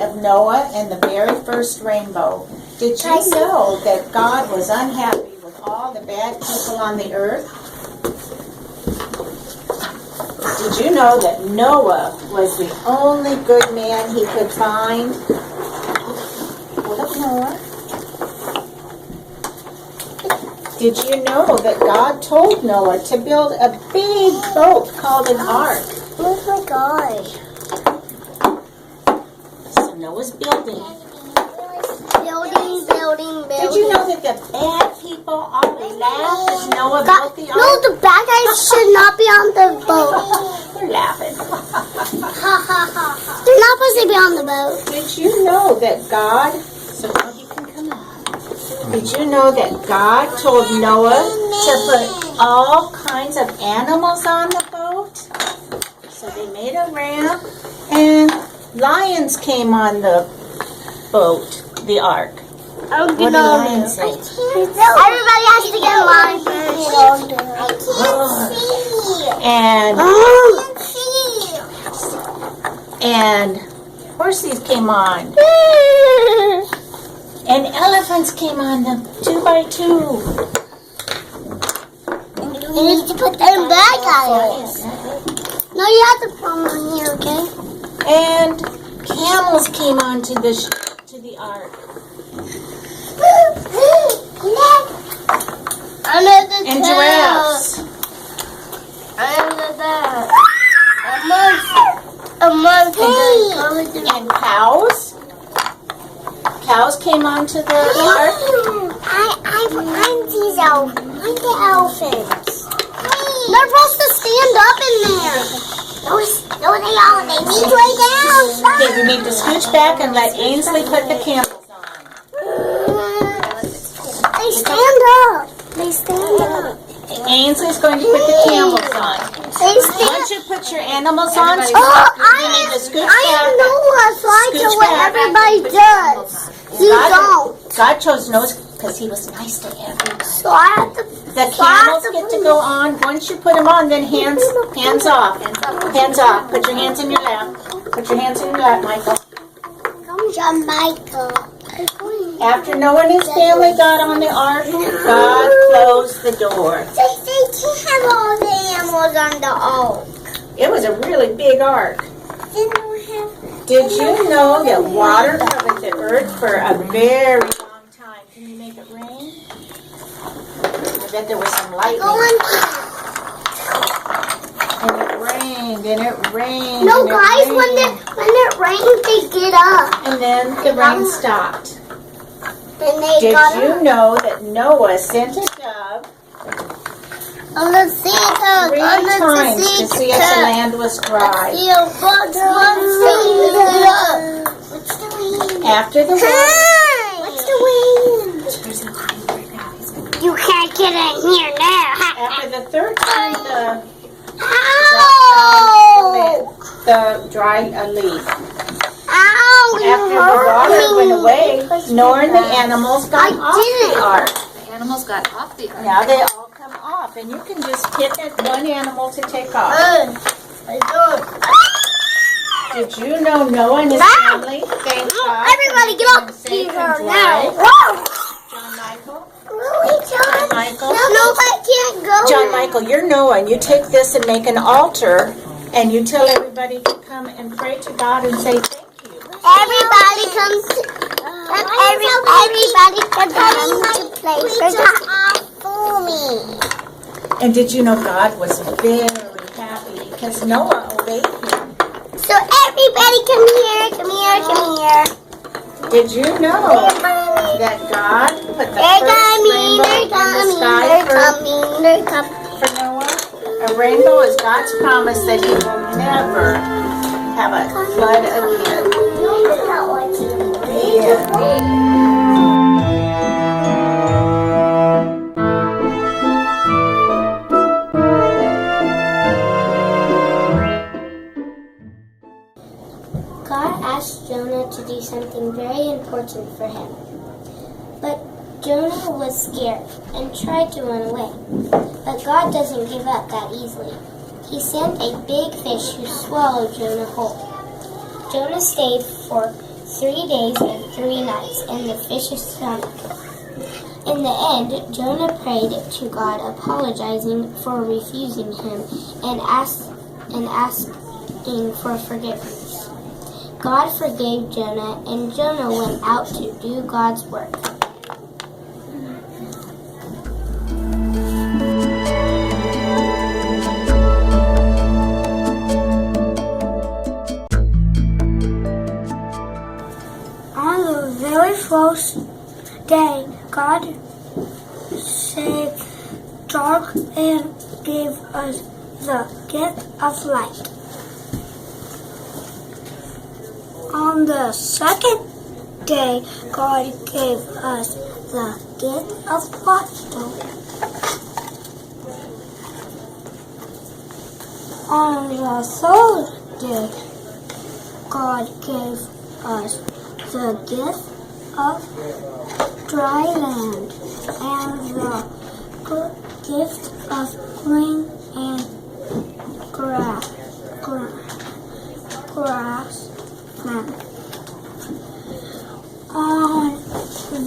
of Noah and the very first rainbow. Did you know that God was unhappy with all the bad people on the earth? Did you know that Noah was the only good man he could find? Hold up, Noah. Did you know that God told Noah to build a big boat called an ark? Oh my gosh. So Noah's building. Building. Did you know that the bad people always laugh as Noah built the ark? No, the bad guys should not be on the boat. They're laughing. They're not supposed to be on the boat. Did you know that God... So now you can come out. Did you know that God told Noah to put all kinds of animals on the boat? So they made a ramp, and lions came on the boat, the ark. What do lions say? Everybody has to get in line. I And horses came on. And elephants came on them 2 by 2. You need to put them back on. No, you have to put them on here, okay? And camels came on to the ark. And giraffes. And cows. Cows came onto the ark. I'm these elephants. I'm the elephants. They're supposed to stand up in there. No, they need to lay down. Okay, we need to scooch back and let Ainsley put the camels on. They stand up. Ainsley's going to put the camels on. Once you put your animals on, you need to scooch back. I know what everybody does. You don't. God chose Noah because he was nice to everybody. So I have to. The camels get to go on. Once you put them on, then hands off. Hands off. Put your hands in your lap. Put your hands in your lap, Michael. Come, John Michael. After Noah and his family got on the ark, God closed the door. They can't have all the animals on the ark. It was a really big ark. Did you know that water covered the earth for a very long time? Can you make it rain? I bet there was some lightning. And it rained. No, guys, when it rains, they get up. And then the rain stopped. Then they Did got you up. know that Noah sent a dove 3 times to see if the land was dry? After the water, What's the wind? You can't get in here now. after the 3rd time, Ow! the dry leaf. Ow! After the water went away, Noah and the animals got off the ark. The animals got off the ark. Now they all come off, and you can just pick one animal to take off. Did you know Noah and his family thanked God? Everybody get off safe here and now. dry? Whoa! John Michael? Really, John? Michael? No, I can't go. John Michael, you're Noah, and you take this and make an altar, and you tell everybody to come and pray to God and say thank you. Everybody comes to, everybody can come to play for God. And did you know God was very happy because Noah obeyed him? So everybody come here. Did you know that God put the They're first coming, rainbow in the sky they're coming. for Noah? A rainbow is God's promise that he will never have a flood again. God asked Jonah to do something very important for him. But Jonah was scared and tried to run away. But God doesn't give up that easily. He sent a big fish who swallowed Jonah whole. Jonah stayed for 3 days and 3 nights in the fish's stomach. In the end, Jonah prayed to God, apologizing for refusing him and asking for forgiveness. God forgave Jonah, and Jonah went out to do God's work. On the very first day, God saved dark and gave us the gift of light. On the second day, God gave us the gift of water. On the third day, God gave us the gift of dry land and the gift of green and grass land. On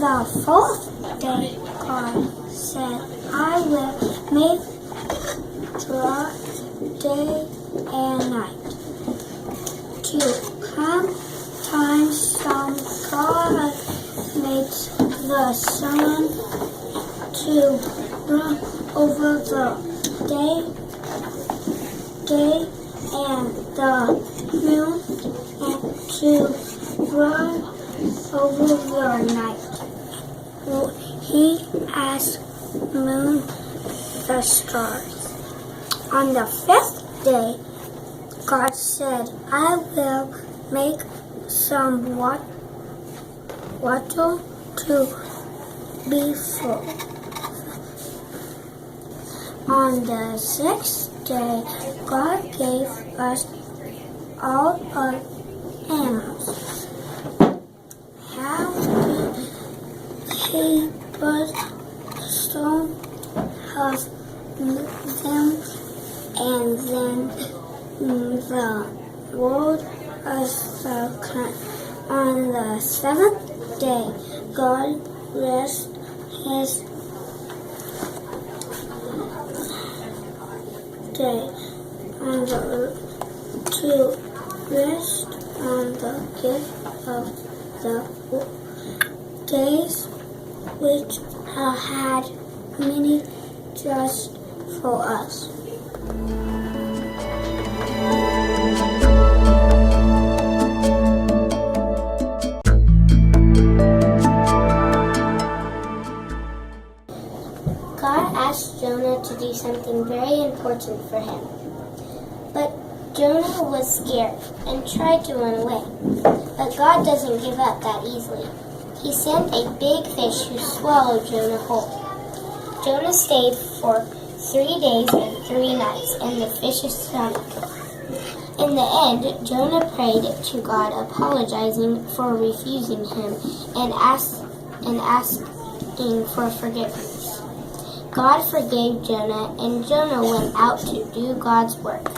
the fourth day, God said, I will make dry day and night. To come times some God makes the sun to run over the day and the moon and to run over the night. He has moon the stars. On the fifth day, God said, I will make some water to be full. On the sixth day, God gave us all our animals. How he put some of them, and then the world was the on the seventh day, God rested his day to rest on the gift of the days which had many just for us. God asked Jonah to do something very important for him. But Jonah was scared and tried to run away. But God doesn't give up that easily. He sent a big fish who swallowed Jonah whole. Jonah stayed for 3 days and 3 nights in the fish's stomach. In the end, Jonah prayed to God, apologizing for refusing him and asking for forgiveness. God forgave Jonah, and Jonah went out to do God's work.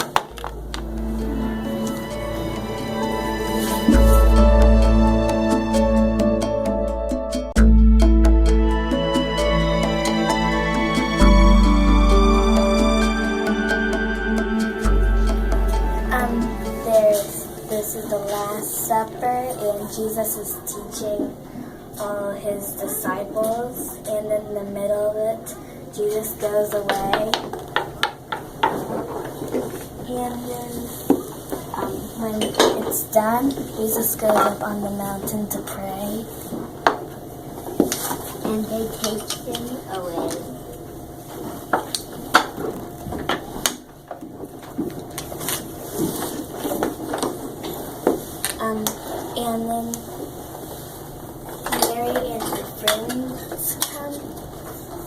This is the Last Supper, and Jesus is teaching all his disciples, and in the middle of it, Jesus goes away, and then when it's done, Jesus goes up on the mountain to pray, and they take him away. And then Mary and her friends come,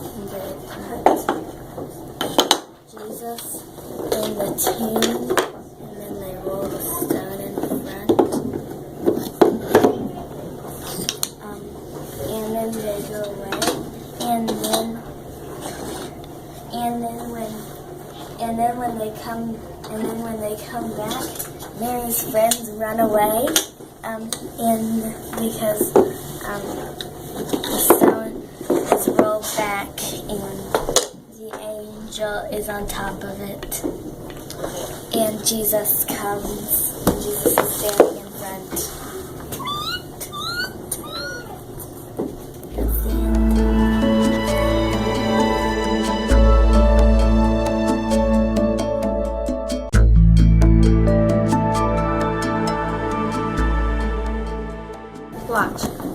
and they put Jesus in the tomb, and then they roll the stone in front. And then they go away, and then when they come back, Mary's friends run away. and because the stone is rolled back and the angel is on top of it. And Jesus comes, and Jesus is standing in front.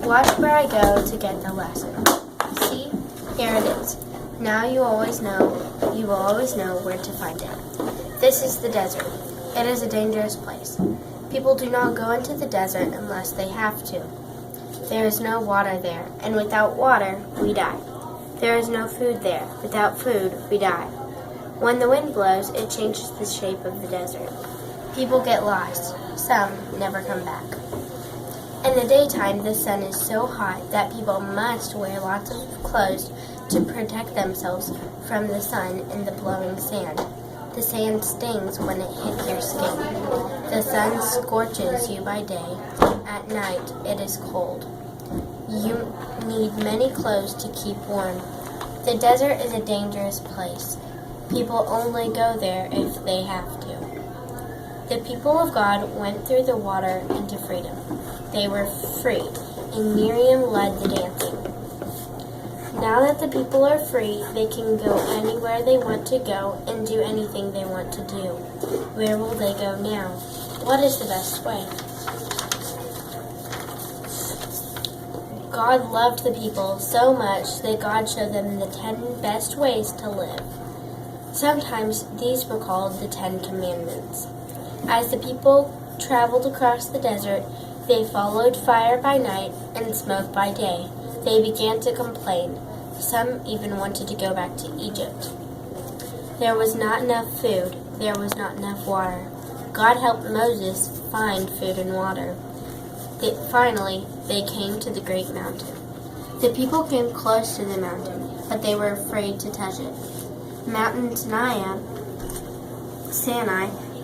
Watch where I go to get the lesson. See, here it is. Now you will always know where to find it. This is the desert. It is a dangerous place. People do not go into the desert unless they have to. There is no water there, and without water, we die. There is no food there. Without food, we die. When the wind blows, it changes the shape of the desert. People get lost. Some never come back. In the daytime, the sun is so hot that people must wear lots of clothes to protect themselves from the sun and the blowing sand. The sand stings when it hits your skin. The sun scorches you by day. At night, it is cold. You need many clothes to keep warm. The desert is a dangerous place. People only go there if they have to. The people of God went through the water into freedom. They were free, and Miriam led the dancing. Now that the people are free, they can go anywhere they want to go and do anything they want to do. Where will they go now? What is the best way? God loved the people so much that God showed them the 10 best ways to live. Sometimes these were called the 10 Commandments. As the people traveled across the desert, they followed fire by night and smoke by day. They began to complain. Some even wanted to go back to Egypt. There was not enough food. There was not enough water. God helped Moses find food and water. Finally, they came to the great mountain. The people came close to the mountain, but they were afraid to touch it. Mountain Sinai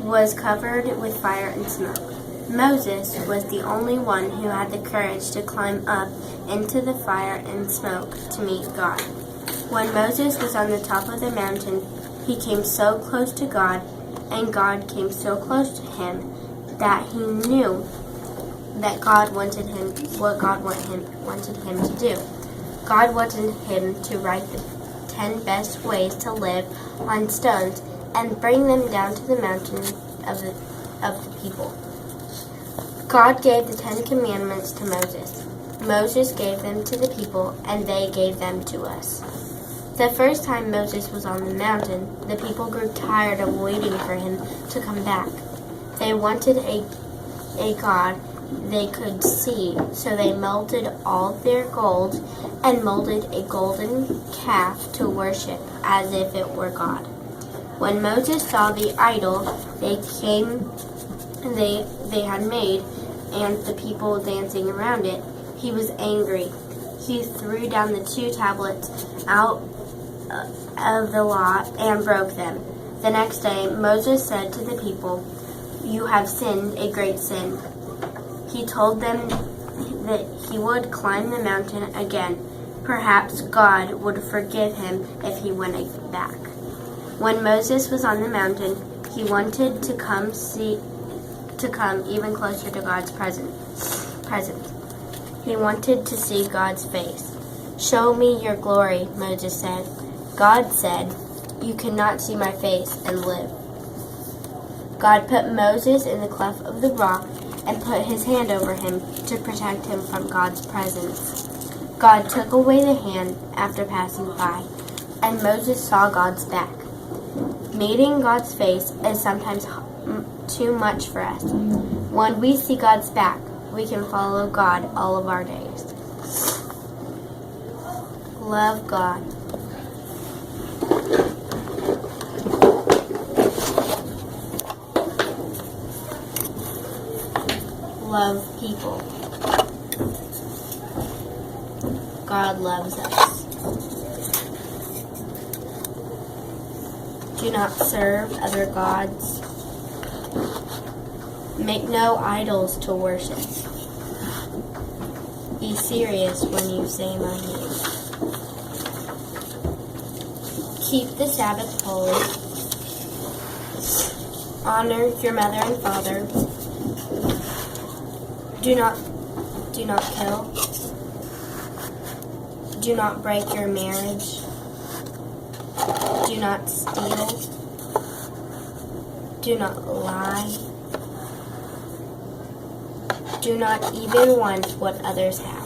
was covered with fire and smoke. Moses was the only one who had the courage to climb up into the fire and smoke to meet God. When Moses was on the top of the mountain, he came so close to God, and God came so close to him that he knew that God wanted him what God wanted him to do. God wanted him to write the 10 best ways to live on stones and bring them down to the mountain of the people. God gave the 10 Commandments to Moses. Moses gave them to the people, and they gave them to us. The first time Moses was on the mountain, the people grew tired of waiting for him to come back. They wanted a God they could see, so they melted all their gold and molded a golden calf to worship as if it were God. When Moses saw the idol they had made and the people dancing around it, he was angry. He threw down the 2 tablets out of the law and broke them. The next day, Moses said to the people, "You have sinned a great sin." He told them that he would climb the mountain again. Perhaps God would forgive him if he went back. When Moses was on the mountain, he wanted to come even closer to God's presence. He wanted to see God's face. "Show me your glory," Moses said. God said, "You cannot see my face and live." God put Moses in the cleft of the rock and put his hand over him to protect him from God's presence. God took away the hand after passing by, and Moses saw God's back. Meeting God's face is sometimes too much for us. When we see God's back, we can follow God all of our days. Love God. Love people. God loves us. Do not serve other gods. Make no idols to worship. Be serious when you say my name. Keep the Sabbath holy. Honor your mother and father. Do not kill. Do not break your marriage. Do not steal. Do not lie. Do not even want what others have.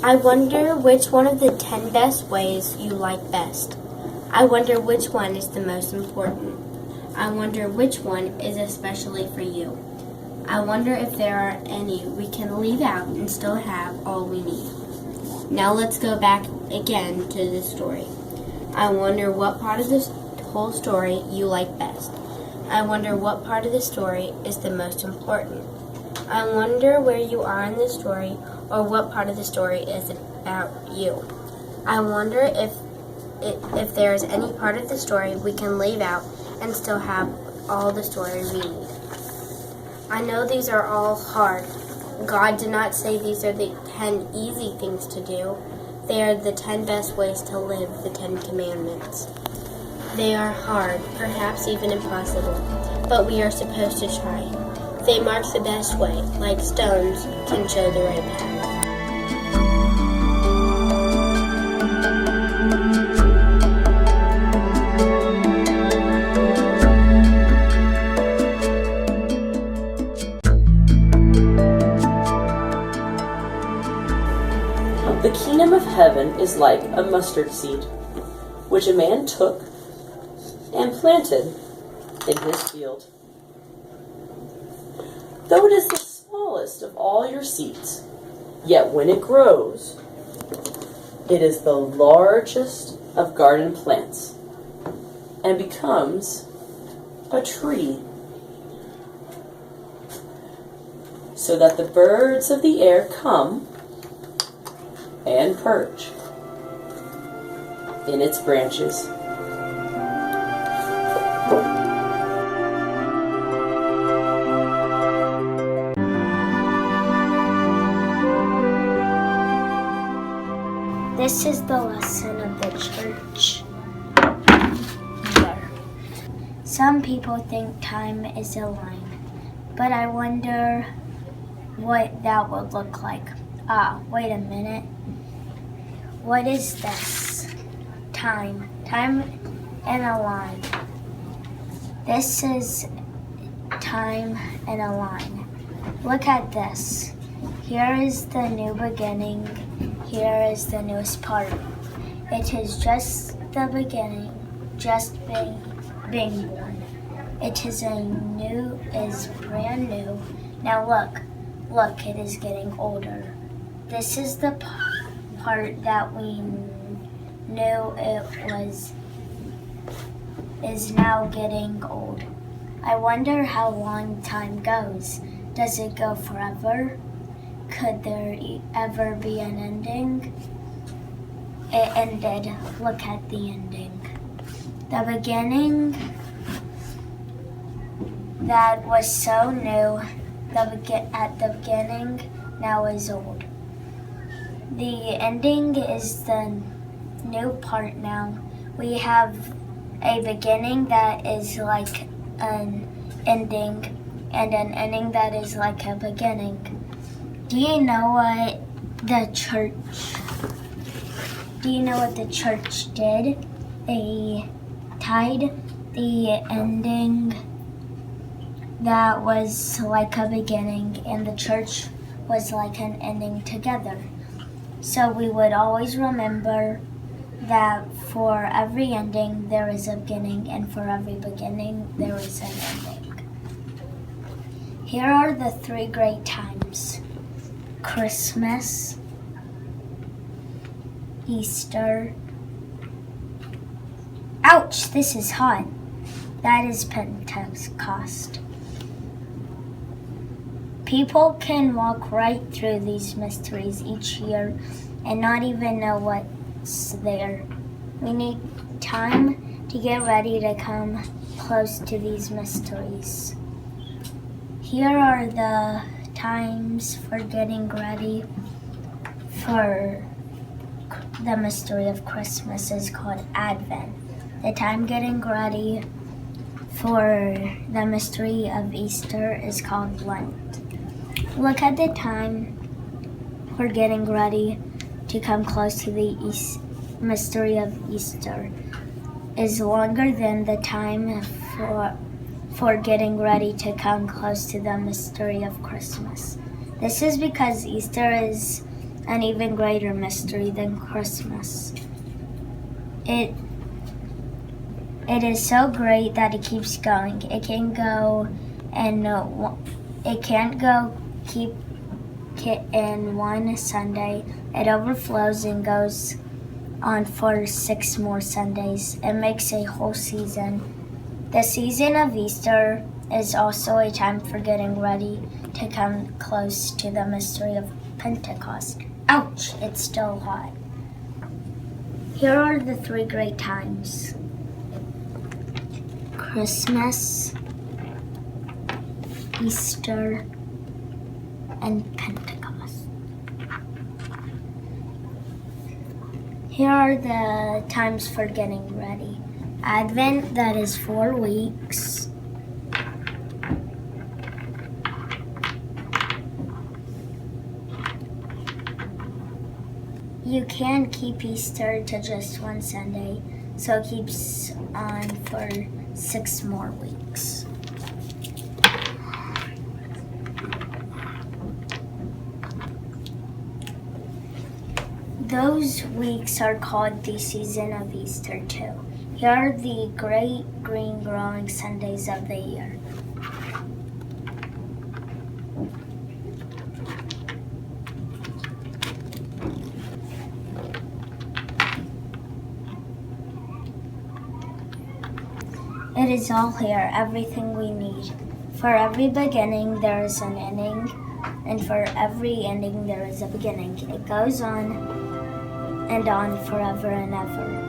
I wonder which one of the 10 best ways you like best. I wonder which one is the most important. I wonder which one is especially for you. I wonder if there are any we can leave out and still have all we need. Now let's go back again to the story. I wonder what part of this whole story you like best. I wonder what part of the story is the most important. I wonder where you are in the story or what part of the story is about you. I wonder if there is any part of the story we can leave out and still have all the story we need. I know these are all hard. God did not say these are the 10 easy things to do. They are the 10 best ways to live the 10 commandments. They are hard, perhaps even impossible, but we are supposed to try. They mark the best way, like stones can show the right path. The kingdom of heaven is like a mustard seed, which a man took and planted in his field. Though it is the smallest of all your seeds, yet when it grows, it is the largest of garden plants and becomes a tree, so that the birds of the air come and perch in its branches. This is the lesson of the church year. Some people think time is a line, but I wonder what that would look like. Wait a minute. What is this? Time. Time and a line. This is time and a line. Look at this. Here is the new beginning. Here is the newest part. It is just the beginning, just being born. It is brand new. Now look, it is getting older. This is the part that we knew is now getting old. I wonder how long time goes. Does it go forever? Could there ever be an ending? It ended. Look at the ending. The beginning that was so new at the beginning now is old. The ending is the new part now. We have a beginning that is like an ending and an ending that is like a beginning. Do you know what the church did? They tied the ending that was like a beginning and the church was like an ending together. So we would always remember that for every ending there is a beginning and for every beginning there is an ending. Here are the 3 great times. Christmas, Easter. Ouch, this is hot. That is Pentecost. People can walk right through these mysteries each year and not even know what's there. We need time to get ready to come close to these mysteries. Here are the times for getting ready for the mystery of Christmas is called Advent. The time getting ready for the mystery of Easter is called Lent. Look at the time for getting ready to come close to the mystery of Easter is longer than the time for getting ready to come close to the mystery of Christmas. This is because Easter is an even greater mystery than Christmas. It is so great that it keeps going. It can't go keep it in one Sunday. It overflows and goes on for 6 more Sundays. It makes a whole season. The season of Easter is also a time for getting ready to come close to the mystery of Pentecost. Ouch, it's still hot. Here are the 3 great times: Christmas, Easter, and Pentecost. Here are the times for getting ready. Advent, that is 4 weeks. You can't keep Easter to just one Sunday, so it keeps on for 6 more weeks. Those weeks are called the season of Easter too. Here are the great green growing Sundays of the year. It is all here, everything we need. For every beginning there is an ending, and for every ending there is a beginning. It goes on and on forever and ever.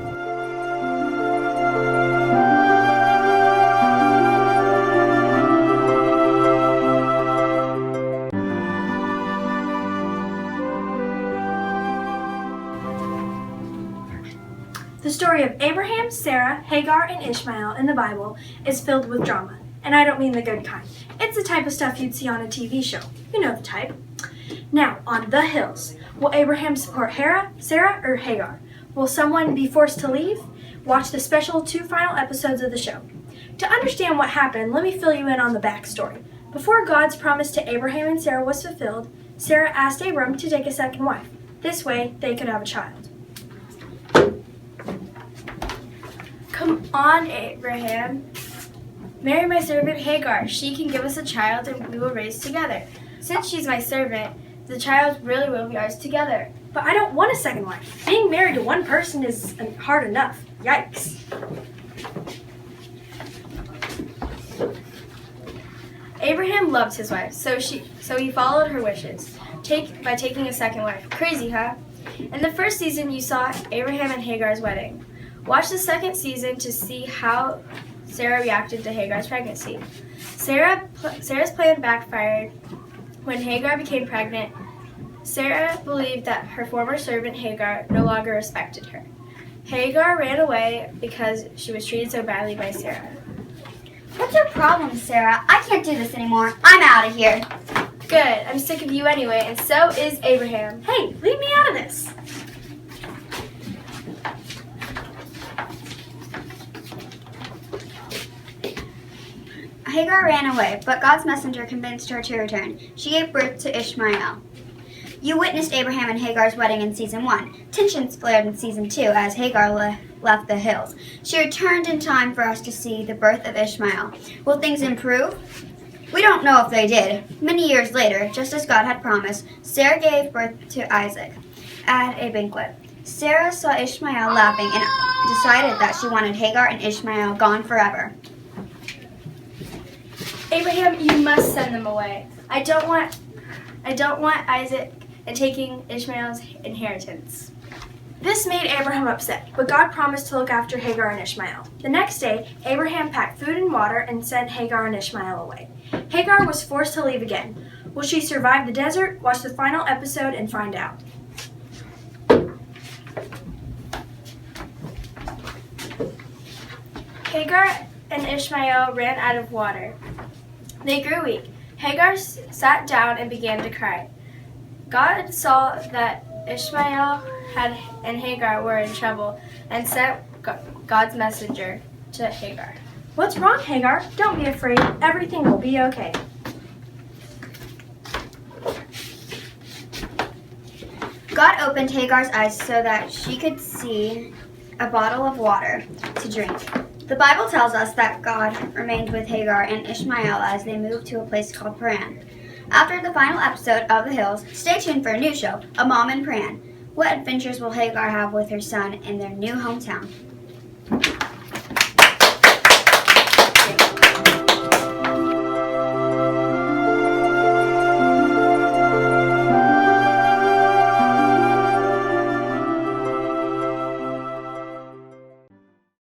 The story of Abraham, Sarah, Hagar, and Ishmael in the Bible is filled with drama, and I don't mean the good kind. It's the type of stuff you'd see on a TV show. You know the type. Now, on The Hills, will Abraham support Sarah, or Hagar? Will someone be forced to leave? Watch the special 2 final episodes of the show. To understand what happened, let me fill you in on the backstory. Before God's promise to Abraham and Sarah was fulfilled, Sarah asked Abram to take a second wife. This way, they could have a child. Come on, Abraham. Marry my servant Hagar. She can give us a child and we will raise together. Since she's my servant, the child really will be ours together. But I don't want a second wife. Being married to one person is hard enough. Yikes. Abraham loved his wife, so he followed her wishes by taking a second wife. Crazy, huh? In the first season, you saw Abraham and Hagar's wedding. Watch the second season to see how Sarah reacted to Hagar's pregnancy. Sarah's plan backfired when Hagar became pregnant. Sarah believed that her former servant Hagar no longer respected her. Hagar ran away because she was treated so badly by Sarah. What's your problem, Sarah? I can't do this anymore. I'm out of here. Good, I'm sick of you anyway, and so is Abraham. Hey, leave me out of this. Hagar ran away, but God's messenger convinced her to return. She gave birth to Ishmael. You witnessed Abraham and Hagar's wedding in Season 1. Tensions flared in Season 2 as Hagar left the hills. She returned in time for us to see the birth of Ishmael. Will things improve? We don't know if they did. Many years later, just as God had promised, Sarah gave birth to Isaac at a banquet. Sarah saw Ishmael laughing and decided that she wanted Hagar and Ishmael gone forever. Abraham, you must send them away. I don't want Isaac and taking Ishmael's inheritance. This made Abraham upset, but God promised to look after Hagar and Ishmael. The next day, Abraham packed food and water and sent Hagar and Ishmael away. Hagar was forced to leave again. Will she survive the desert? Watch the final episode and find out. Hagar and Ishmael ran out of water. They grew weak. Hagar sat down and began to cry. God saw that Ishmael and Hagar were in trouble and sent God's messenger to Hagar. What's wrong, Hagar? Don't be afraid. Everything will be okay. God opened Hagar's eyes so that she could see a bottle of water to drink. The Bible tells us that God remained with Hagar and Ishmael as they moved to a place called Paran. After the final episode of The Hills, stay tuned for a new show, A Mom in Paran. What adventures will Hagar have with her son in their new hometown?